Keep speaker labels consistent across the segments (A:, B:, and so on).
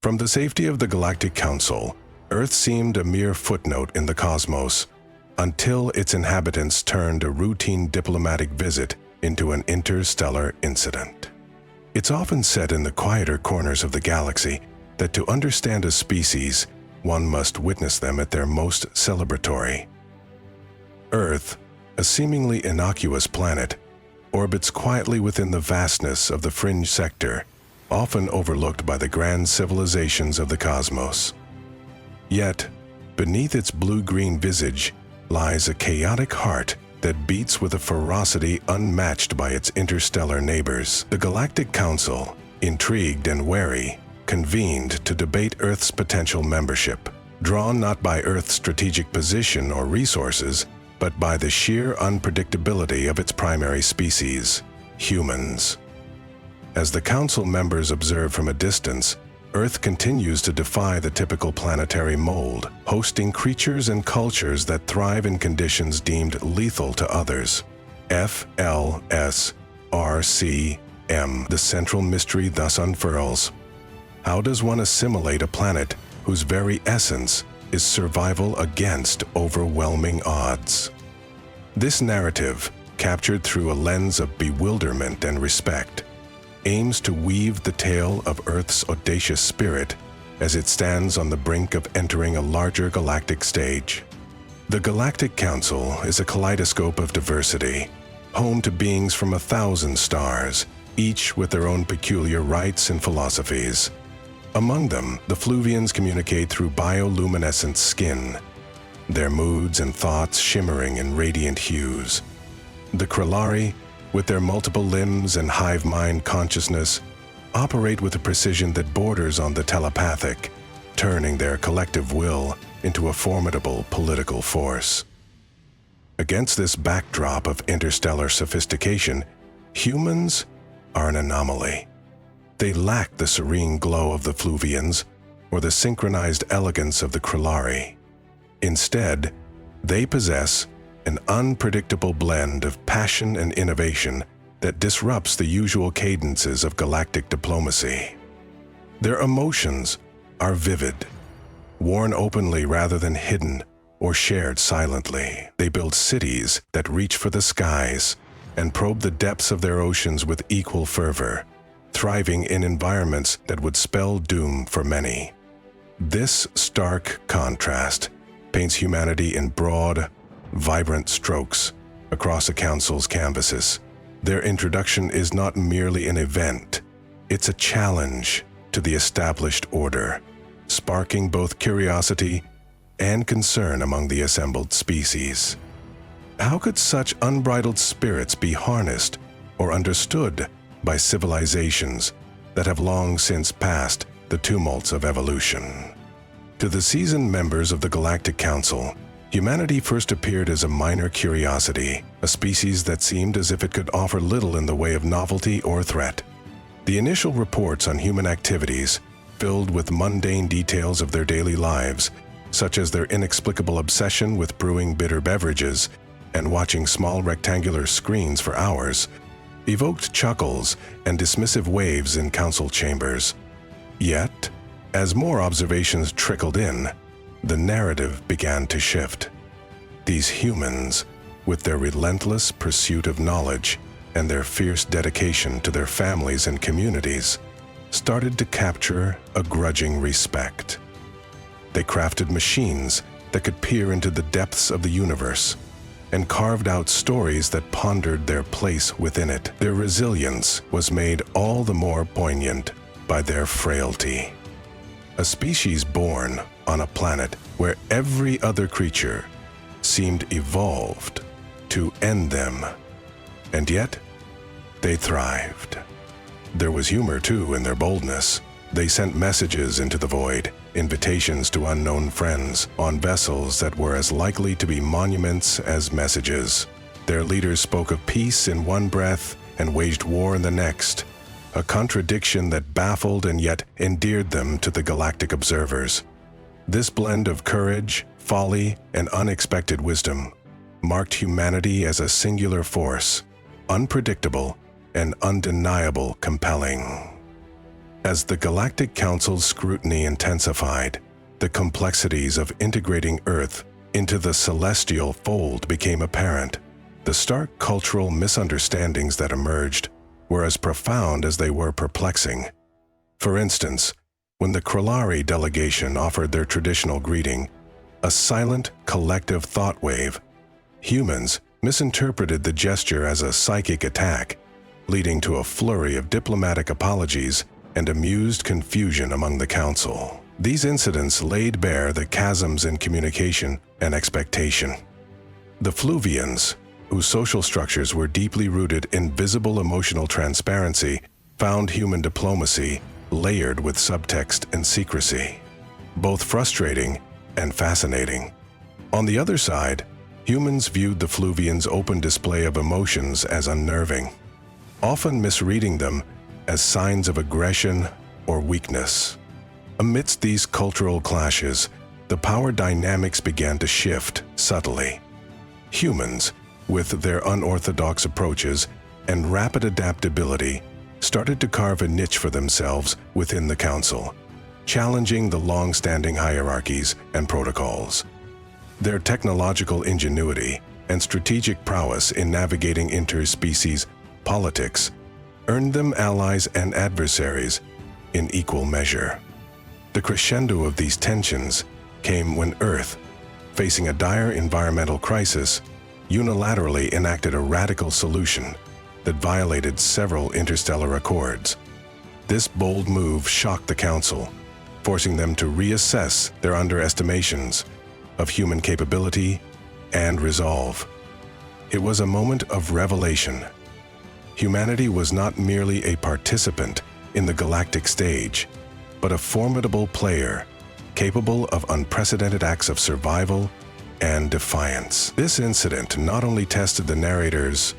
A: From the safety of the Galactic Council, Earth seemed a mere footnote in the cosmos, until its inhabitants turned a routine diplomatic visit into an interstellar incident. It's often said in the quieter corners of the galaxy that to understand a species, one must witness them at their most celebratory. Earth, a seemingly innocuous planet, orbits quietly within the vastness of the fringe sector, often overlooked by the grand civilizations of the cosmos. Yet, beneath its blue-green visage lies a chaotic heart that beats with a ferocity unmatched by its interstellar neighbors. The Galactic Council, intrigued and wary, convened to debate Earth's potential membership, drawn not by Earth's strategic position or resources, but by the sheer unpredictability of its primary species, humans. As the Council members observe from a distance, Earth continues to defy the typical planetary mold, hosting creatures and cultures that thrive in conditions deemed lethal to others. FLSRCM. The central mystery thus unfurls. How does one assimilate a planet whose very essence is survival against overwhelming odds? This narrative, captured through a lens of bewilderment and respect, aims to weave the tale of Earth's audacious spirit as it stands on the brink of entering a larger galactic stage. The Galactic Council is a kaleidoscope of diversity, home to beings from 1,000 stars, each with their own peculiar rites and philosophies. Among them, the Fluvians communicate through bioluminescent skin, their moods and thoughts shimmering in radiant hues. The Krillari, with their multiple limbs and hive mind consciousness, operate with a precision that borders on the telepathic, turning their collective will into a formidable political force. Against this backdrop of interstellar sophistication, humans are an anomaly. They lack the serene glow of the Fluvians or the synchronized elegance of the Krillari. Instead, they possess an unpredictable blend of passion and innovation that disrupts the usual cadences of galactic diplomacy. Their emotions are vivid, worn openly rather than hidden or shared silently. They build cities that reach for the skies and probe the depths of their oceans with equal fervor, thriving in environments that would spell doom for many. This stark contrast paints humanity in broad, vibrant strokes across the Council's canvases. Their introduction is not merely an event, it's a challenge to the established order, sparking both curiosity and concern among the assembled species. How could such unbridled spirits be harnessed or understood by civilizations that have long since passed the tumults of evolution? To the seasoned members of the Galactic Council, humanity first appeared as a minor curiosity, a species that seemed as if it could offer little in the way of novelty or threat. The initial reports on human activities, filled with mundane details of their daily lives, such as their inexplicable obsession with brewing bitter beverages and watching small rectangular screens for hours, evoked chuckles and dismissive waves in council chambers. Yet, as more observations trickled in, the narrative began to shift. These humans, with their relentless pursuit of knowledge and their fierce dedication to their families and communities, started to capture a grudging respect. They crafted machines that could peer into the depths of the universe and carved out stories that pondered their place within it. Their resilience was made all the more poignant by their frailty. A species born on a planet where every other creature seemed evolved to end them, and yet they thrived. There was humor too in their boldness. They sent messages into the void, invitations to unknown friends on vessels that were as likely to be monuments as messages. Their leaders spoke of peace in one breath and waged war in the next, a contradiction that baffled and yet endeared them to the galactic observers. This blend of courage, folly, and unexpected wisdom marked humanity as a singular force, unpredictable and undeniable compelling. As the Galactic Council's scrutiny intensified, the complexities of integrating Earth into the celestial fold became apparent. The stark cultural misunderstandings that emerged were as profound as they were perplexing. For instance, when the Krillari delegation offered their traditional greeting, a silent, collective thought wave, humans misinterpreted the gesture as a psychic attack, leading to a flurry of diplomatic apologies and amused confusion among the Council. These incidents laid bare the chasms in communication and expectation. The Fluvians, whose social structures were deeply rooted in visible emotional transparency, found human diplomacy layered with subtext and secrecy, both frustrating and fascinating. On the other side, humans viewed the Fluvians' open display of emotions as unnerving, often misreading them as signs of aggression or weakness. Amidst these cultural clashes, the power dynamics began to shift subtly. Humans, with their unorthodox approaches and rapid adaptability, started to carve a niche for themselves within the Council, challenging the long-standing hierarchies and protocols. Their technological ingenuity and strategic prowess in navigating interspecies politics earned them allies and adversaries in equal measure. The crescendo of these tensions came when Earth, facing a dire environmental crisis, unilaterally enacted a radical solution that violated several interstellar accords. This bold move shocked the Council, forcing them to reassess their underestimations of human capability and resolve. It was a moment of revelation. Humanity was not merely a participant in the galactic stage, but a formidable player capable of unprecedented acts of survival and defiance. This incident not only tested the narrator's,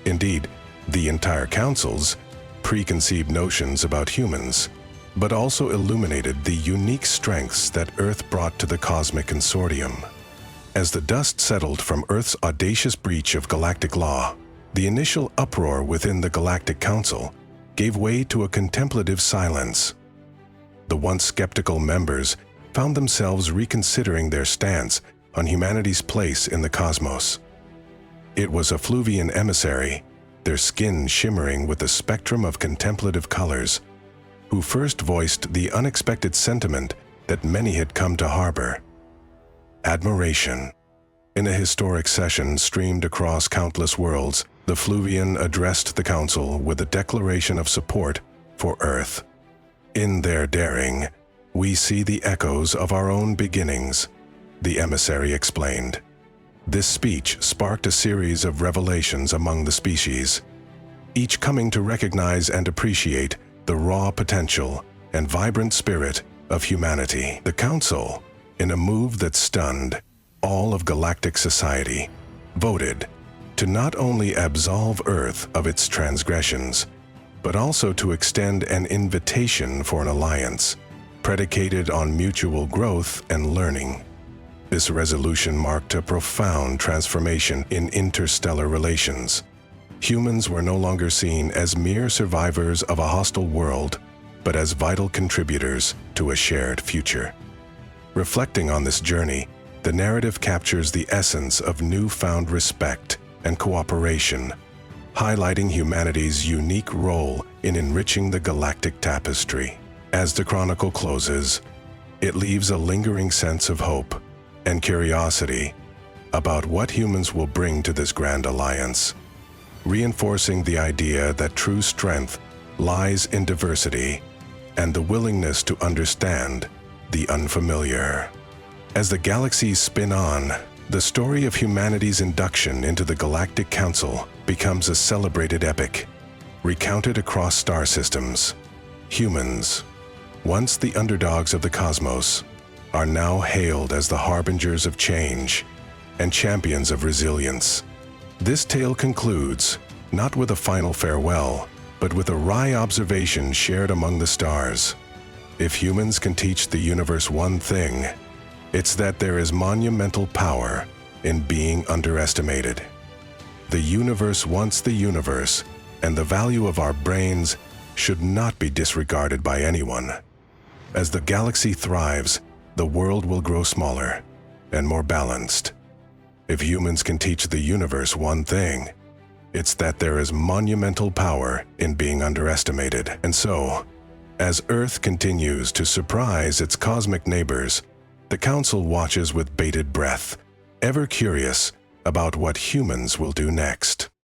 A: indeed, the entire Council's, preconceived notions about humans, but also illuminated the unique strengths that Earth brought to the cosmic consortium. As the dust settled from Earth's audacious breach of galactic law, the initial uproar within the Galactic Council gave way to a contemplative silence. The once skeptical members found themselves reconsidering their stance on humanity's place in the cosmos. It was a Fluvian emissary, their skin shimmering with a spectrum of contemplative colors, who first voiced the unexpected sentiment that many had come to harbor: admiration. In a historic session streamed across countless worlds, the Fluvian addressed the Council with a declaration of support for Earth. "In their daring, we see the echoes of our own beginnings," the emissary explained. This speech sparked a series of revelations among the species, each coming to recognize and appreciate the raw potential and vibrant spirit of humanity. The Council, in a move that stunned all of galactic society, voted to not only absolve Earth of its transgressions, but also to extend an invitation for an alliance predicated on mutual growth and learning. This resolution marked a profound transformation in interstellar relations. Humans were no longer seen as mere survivors of a hostile world, but as vital contributors to a shared future. Reflecting on this journey, the narrative captures the essence of newfound respect and cooperation, highlighting humanity's unique role in enriching the galactic tapestry. As the chronicle closes, it leaves a lingering sense of hope and curiosity about what humans will bring to this grand alliance, reinforcing the idea that true strength lies in diversity and the willingness to understand the unfamiliar. As the galaxies spin on, the story of humanity's induction into the Galactic Council becomes a celebrated epic, recounted across star systems. Humans, once the underdogs of the cosmos, are now hailed as the harbingers of change and champions of resilience. This tale concludes not with a final farewell, but with a wry observation shared among the stars. If humans can teach the universe one thing, it's that there is monumental power in being underestimated. The universe wants the universe, and the value of our brains should not be disregarded by anyone. As the galaxy thrives, the world will grow smaller and more balanced. If humans can teach the universe one thing, it's that there is monumental power in being underestimated. And so, as Earth continues to surprise its cosmic neighbors, the Council watches with bated breath, ever curious about what humans will do next.